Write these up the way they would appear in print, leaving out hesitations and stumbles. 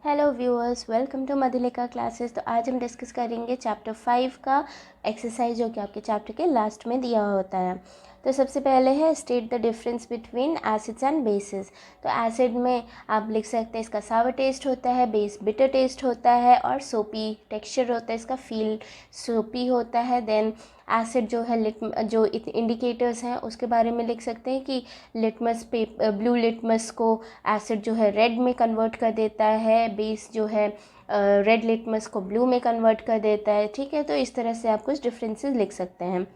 Hello viewers, welcome to Madhulika classes. तो आज हम डिस्कस करेंगे चैप्टर 5 का एक्सरसाइज, जो कि आपके चैप्टर के लास्ट में दिया होता है। तो सबसे पहले है state the difference between acids and bases. तो एसिड में आप लिख सकते हैं इसका सावर टेस्ट होता है, बेस बिटर टेस्ट होता है और सोपी टेक्सचर होता है, इसका फील सोपी होता है। देन एसिड जो है जो इंडिकेटर्स हैं उसके बारे में लिख सकते हैं कि लिटमस पेपर, ब्लू लिटमस को एसिड जो है रेड में कन्वर्ट कर देता है, बेस जो है रेड लिटमस को ब्लू में कन्वर्ट कर देता है। ठीक है, तो इस तरह से आप कुछ डिफरेंसेस लिख सकते हैं।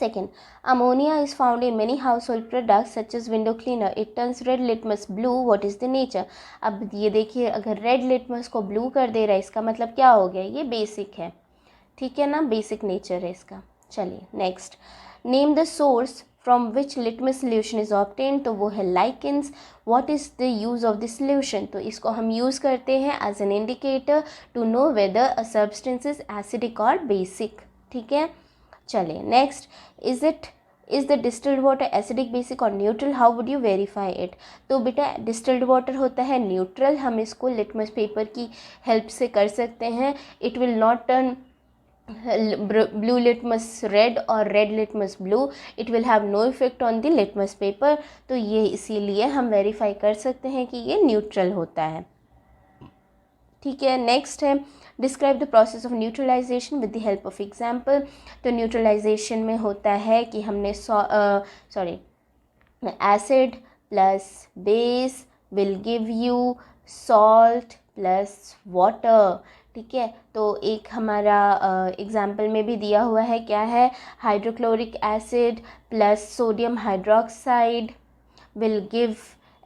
Second, ammonia is found in many household products such as window cleaner. It turns red litmus blue. What is the nature? अब ये देखिए, अगर रेड लिटमस को ब्लू कर दे रहा है इसका मतलब क्या हो गया, ये बेसिक है। ठीक है ना, बेसिक नेचर है इसका। चलिए next, name the source from which litmus solution is obtained. तो वो है lichens. What is the use of this solution? तो इसको हम यूज़ करते हैं as an indicator to know whether a substance is acidic और बेसिक। ठीक है, चलिए next, is the distilled water acidic, basic और neutral? How would you verify it? तो बेटा डिस्टिल्ड वाटर होता है न्यूट्रल, हम इसको लिटमस पेपर की हेल्प से कर सकते हैं। It will not turn blue litmus red और red litmus blue. It will have no effect on the litmus paper. तो ये इसीलिए हम वेरीफाई कर सकते हैं कि ये न्यूट्रल होता है। ठीक है, नेक्स्ट है describe the process of neutralisation with the help of example. तो न्यूट्रलाइजेशन में होता है कि हमने acid plus base will give you salt plus water. ठीक है, तो एक हमारा एग्जाम्पल में भी दिया हुआ है, क्या है, hydrochloric acid plus sodium hydroxide will give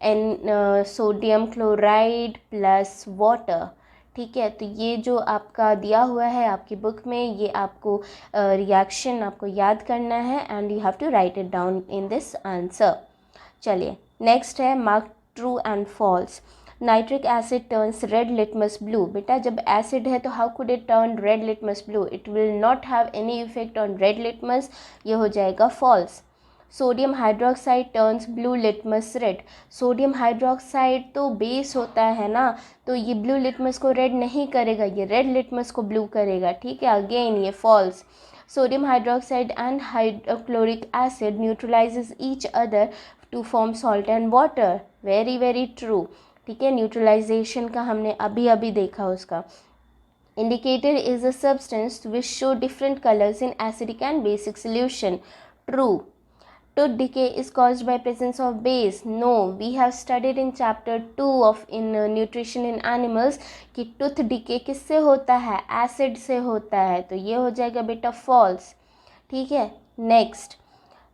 an sodium chloride plus water. ठीक है, तो ये जो आपका दिया हुआ है आपकी बुक में, ये आपको रिएक्शन आपको याद करना है and you have to write it down in this answer. चलिए नेक्स्ट है mark true and false. Nitric acid turns red litmus blue. बेटा जब एसिड है तो how could it turn red litmus blue? It will not have any effect on red litmus, ये हो जाएगा false. Sodium hydroxide turns blue litmus red. Sodium hydroxide तो base होता है ना, तो ये ब्लू लिटमस को रेड नहीं करेगा, ये रेड लिटमस को ब्लू करेगा। ठीक है, अगेन ये false. Sodium hydroxide and hydrochloric acid neutralizes each other to form salt and water. Very very true. ठीक है, न्यूट्रलाइजेशन का हमने अभी अभी देखा उसका। Indicator is a substance which show different colors in acidic and basic solution. True. Tooth decay is caused by presence of base. No, we have studied in chapter 2 of in nutrition in animals कि tooth decay किससे होता है, acid से होता है, तो ये हो जाएगा बेटा false। ठीक है, next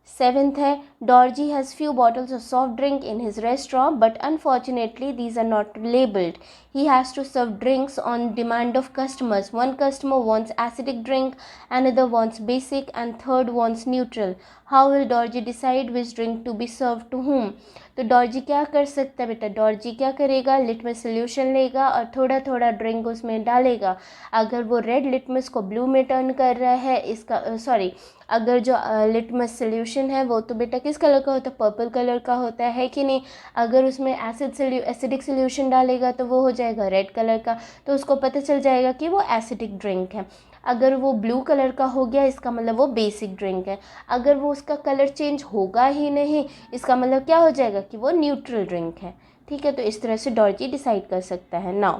7th है Dorji has few bottles of soft drink in his restaurant, but unfortunately these are not labeled. He has to serve drinks on demand of customers. One customer wants acidic drink, another wants basic, and third wants neutral. How will Dorji decide which drink to be served to whom? तो डॉर्जी क्या कर सकता है बेटा, डॉर्जी क्या करेगा, litmus solution लेगा और थोड़ा थोड़ा ड्रिंक उसमें डालेगा। अगर वो रेड लिटमस को ब्लू में टर्न कर रहा है, इसका अगर जो लिटमस सोल्यूशन है वो तो बेटा किस कलर का होता है, पर्पल कलर का होता है कि नहीं। अगर उसमें एसिडिक सोल्यूशन डालेगा तो वो हो जाएगा रेड कलर का, तो उसको पता चल जाएगा कि वो एसिडिक ड्रिंक है। अगर वो ब्लू कलर का हो गया इसका मतलब वो बेसिक ड्रिंक है। अगर वो उसका कलर चेंज होगा ही नहीं, इसका मतलब क्या हो जाएगा कि वो न्यूट्रल ड्रिंक है। ठीक है, तो इस तरह से डॉर्जी डिसाइड कर सकता है। Now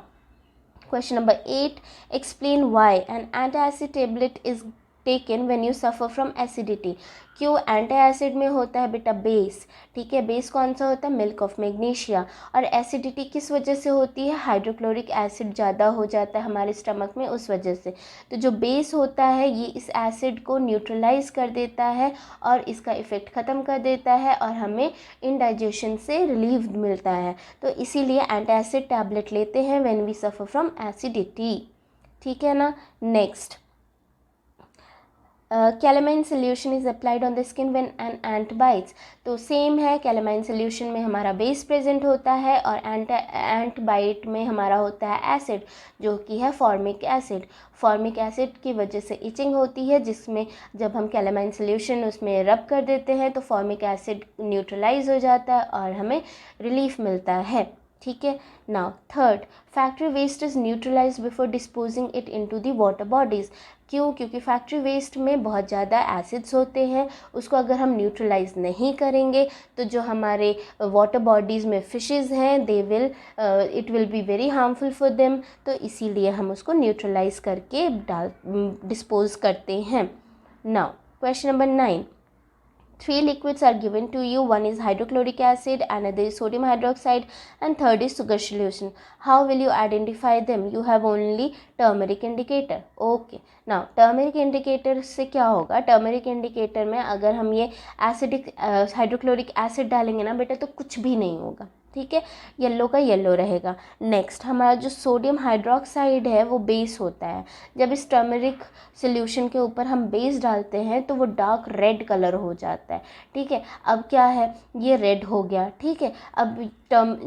question number 8, explain why an antacid tablet is taken when you suffer from acidity. क्यों एंटी एसिड में होता है बेटा बेस। ठीक है, बेस कौन सा होता है, मिल्क ऑफ मैग्नीशिया। और एसिडिटी किस वजह से होती है, हाइड्रोक्लोरिक एसिड ज़्यादा हो जाता है हमारे स्टमक में, उस वजह से। तो जो बेस होता है ये इस एसिड को न्यूट्रलाइज कर देता है और इसका इफ़ेक्ट ख़त्म कर देता है और हमें इंडाइजेशन से रिलीफ मिलता है। तो इसीलिए एंटी एसिड टैबलेट लेते हैं when we suffer from acidity. ठीक है ना, next calamine solution is applied on the skin when an ant bites. तो सेम है, कैलामाइन सोल्यूशन में हमारा बेस प्रेजेंट होता है और एंट बाइट में हमारा होता है एसिड, जो कि है फॉर्मिक एसिड। फॉर्मिक एसिड की वजह से इचिंग होती है, जिसमें जब हम कैलामाइन सोल्यूशन उसमें रब कर देते हैं तो फॉर्मिक एसिड न्यूट्रलाइज हो जाता है और हमें रिलीफ मिलता है। ठीक है। Now third, factory waste is neutralise before disposing it into the water bodies. क्यों? क्योंकि फैक्ट्री वेस्ट में बहुत ज़्यादा एसिड्स होते हैं, उसको अगर हम न्यूट्रलाइज नहीं करेंगे तो जो हमारे वाटर बॉडीज़ में फिशेज़ हैं they will it will be very harmful for them, तो इसीलिए हम उसको न्यूट्रलाइज करके डिस्पोज करते हैं। Now question number 9, 3 liquids are given to you. One is hydrochloric acid, another is sodium hydroxide, and third is sugar solution. How will you identify them? You have only turmeric indicator. Okay. Now turmeric indicator से क्या होगा? turmeric indicator में अगर हम ये acidic hydrochloric acid डालेंगे ना बेटा तो कुछ भी नहीं होगा, ठीक है, येलो का येलो रहेगा। नेक्स्ट हमारा जो सोडियम हाइड्रोक्साइड है वो बेस होता है, जब इस टर्मरिक सोल्यूशन के ऊपर हम बेस डालते हैं तो वो डार्क रेड कलर हो जाता है, ठीक है। अब क्या है, ये रेड हो गया, ठीक है। अब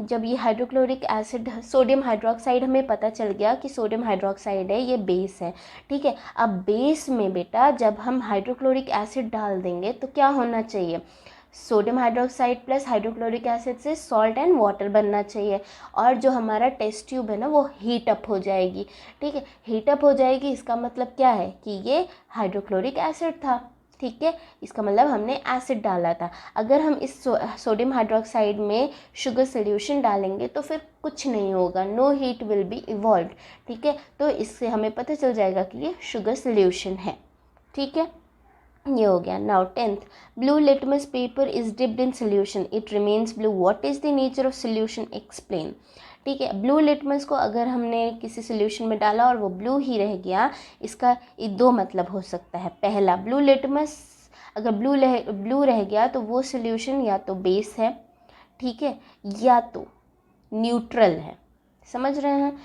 जब ये हाइड्रोक्लोरिक एसिड सोडियम हाइड्रोक्साइड हमें पता चल गया कि सोडियम हाइड्रोक्साइड है, ये बेस है, ठीक है। अब बेस में बेटा जब हम हाइड्रोक्लोरिक एसिड डाल देंगे तो क्या होना चाहिए, sodium hydroxide plus hydrochloric acid से सॉल्ट एंड वाटर बनना चाहिए, और जो हमारा टेस्ट ट्यूब है ना वो हीट अप हो जाएगी, ठीक है। हीट अप हो जाएगी इसका मतलब क्या है कि ये हाइड्रोक्लोरिक एसिड था, ठीक है, इसका मतलब हमने एसिड डाला था। अगर हम इस सोडियम हाइड्रोक्साइड में शुगर सोल्यूशन डालेंगे तो फिर कुछ नहीं होगा, no heat will be evolve, ठीक है। तो इससे हमें पता चल जाएगा कि ये शुगर सोल्यूशन है, ठीक है, ये हो गया। Now 10th, blue litmus paper is dipped in solution, it remains blue, what is the nature of solution, explain. ठीक है, ब्लू लिटमस को अगर हमने किसी सोल्यूशन में डाला और वो ब्लू ही रह गया, इसका दो मतलब हो सकता है। पहला, ब्लू लिटमस अगर ब्लू रह गया तो वो सोल्यूशन या तो बेस है, ठीक है, या तो न्यूट्रल है, समझ रहे हैं,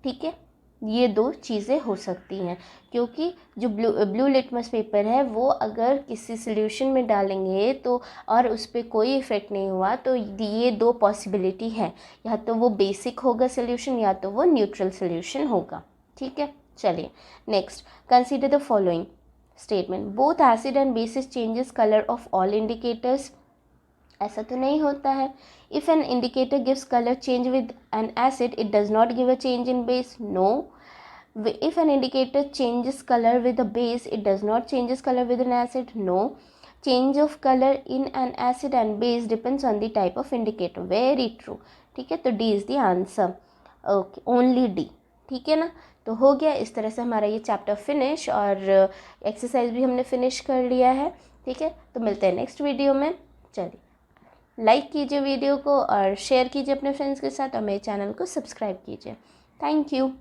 ठीक है। ये दो चीज़ें हो सकती हैं, क्योंकि जो ब्लू लिटमस पेपर है वो अगर किसी सोल्यूशन में डालेंगे तो और उस पर कोई इफ़ेक्ट नहीं हुआ तो ये दो पॉसिबिलिटी है, या तो वो बेसिक होगा सोल्यूशन या तो वो न्यूट्रल सोल्यूशन होगा, ठीक है। चलिए next, consider the following statement, both acid and bases changes colour of all indicators. ऐसा तो नहीं होता है। If an indicator gives colour change with an acid it does not give a change in base, no. If an indicator changes color with a base, it does not changes color with an acid, no. Change of color in an acid and base depends on the type of indicator, very true, ठीक है। तो D is the answer, okay, only D, ठीक है ना। तो हो गया, इस तरह से हमारा ये चैप्टर फिनिश और एक्सरसाइज भी हमने फिनिश कर लिया है, ठीक है। तो मिलते हैं नेक्स्ट वीडियो में। चलिए लाइक कीजिए वीडियो को और शेयर कीजिए अपने फ्रेंड्स के साथ और मेरे चैनल को सब्सक्राइब कीजिए। Thank you.